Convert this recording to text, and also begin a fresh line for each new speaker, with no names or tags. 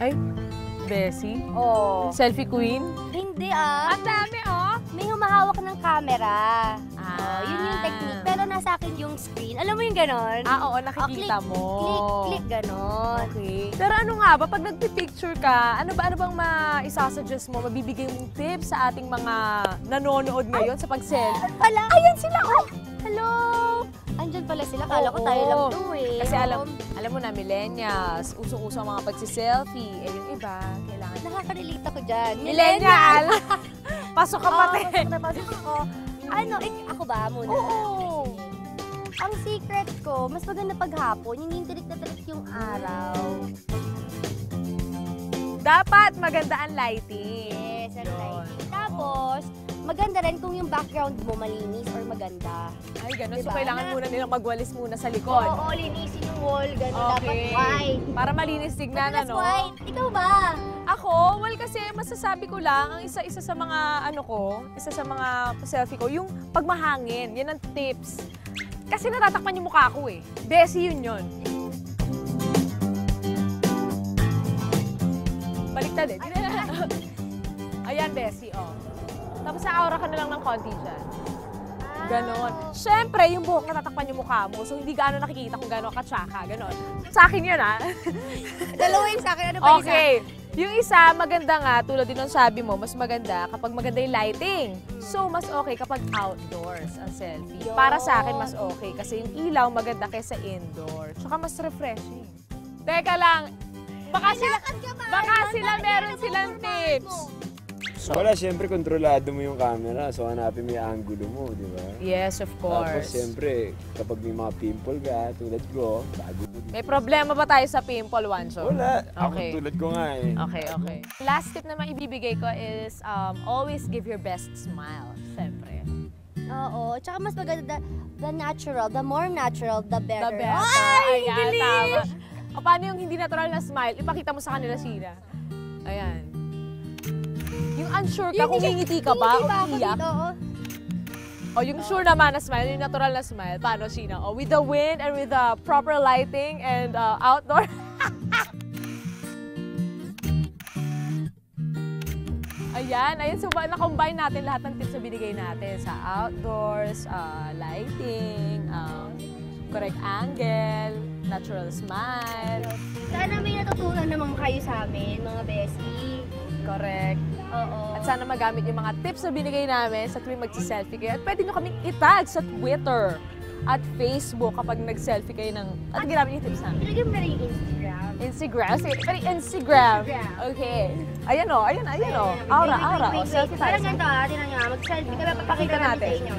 Ay, Bessie?
Oh.
Selfie queen?
Hindi
Ang dami, oh!
May humahawak ng camera. Yun yung
Ah.
technique. Pero nasa akin yung screen. Alam mo yung ganon?
Oo, nakikita mo.
Click, ganon.
Okay. Pero ano nga ba, pag nagpipicture ka, ano bang maisasuggest mo, mabibigay mong tips sa ating mga nanonood ngayon sa pag-selfie?
Pala, ayan sila, oh! Hello! Andyan pala sila. Kala ko
Oo.
tayo lang to eh.
Kasi alam mo na, millennials, usong-uso ang mga pagsiselfie. Eh, yung iba, kailangan...
Nakaka-relate ako dyan.
Millennial! Pasok ka pati!
Pasok ako. Ano, ako ba muna?
Oo!
Ang secret ko, mas maganda paghapon, hindi tirik na tirik yung araw.
Dapat maganda ang lighting.
Yes, ang
Yun.
lighting. Tapos, maganda rin kung yung background mo malinis or maganda.
Ay, gano'n.
Diba?
So, kailangan muna nilang magwalis muna sa likod.
Oo, linisin yung wall, gano'n. Dapat
Okay.
white.
Para malinis tignan,
Madalas
ano?
white. Ikaw ba?
Ako, well, kasi masasabi ko lang, ang isa sa mga, isa sa mga selfie ko, yung pagmahangin. Yan ang tips. Kasi natatakpan yung mukha ko eh. Bessie yun. Baliktad eh. Ayan, Bessie, oh. Tapos na-aura ka na lang ng konti dyan. Ganon. Siyempre, yung buhok natatakpan yung mukha mo, so hindi gaano nakikita kung gaano katsaka. Ganon. Sa akin yun, ha?
Dalawa yung sa akin. Ano ba
Okay. Yung isa, maganda nga, tulad din ng sabi mo, mas maganda kapag maganda yung lighting. So, mas okay kapag outdoors ang selfie.
Yun.
Para sa akin, mas okay kasi yung ilaw maganda kaysa indoor. Tsaka mas refreshing. Teka lang, baka sila meron silang tips.
Wala, siyempre kontrolado mo yung camera, so hanapin mo yung angulo mo, di ba?
Yes, of
Tapos
course.
siyempre, kapag may mga pimple ka, tulad ko, bago mo.
May problema ba tayo sa pimple, Wancho?
Wala,
Okay.
ako tulad ko nga eh.
Okay. Last tip naman ibibigay ko is always give your best smile. Siyempre.
Oo. Tsaka mas maganda, the natural, the more natural, the better.
The better.
Ay,
Ayan,
galing!
tama. O paano yung hindi natural na smile? Ipakita mo sa kanila, Sheena. Ayan. Yung unsure ka, kung ngingiti ka ba o iiyak.
Oo.
O yung sure naman na smile, yung natural na smile. Paano, Sheena? O with the wind and with the proper lighting and outdoor. Ayan. So na-combine natin lahat ng tips na binigay natin sa outdoors, lighting, correct angle, natural smile.
Sana may natutunan naman kayo sa amin, mga bestie.
Correct.
Oo.
At sana magamit yung mga tips na binigay namin sa tuwing magsiselfie kayo. At pwede nyo kaming itag sa Twitter at Facebook kapag nag-selfie kayo ng... At ginamit yung tips namin.
Ilagay mo na rin yung Instagram.
Instagram? Sige, pero Instagram. Okay. Ayan o, ayan o. Aura. O, selfie tayo.
Parang ganito tinan nyo, mag-selfie kami, papakita
Pakita
natin
natin.
sa inyo.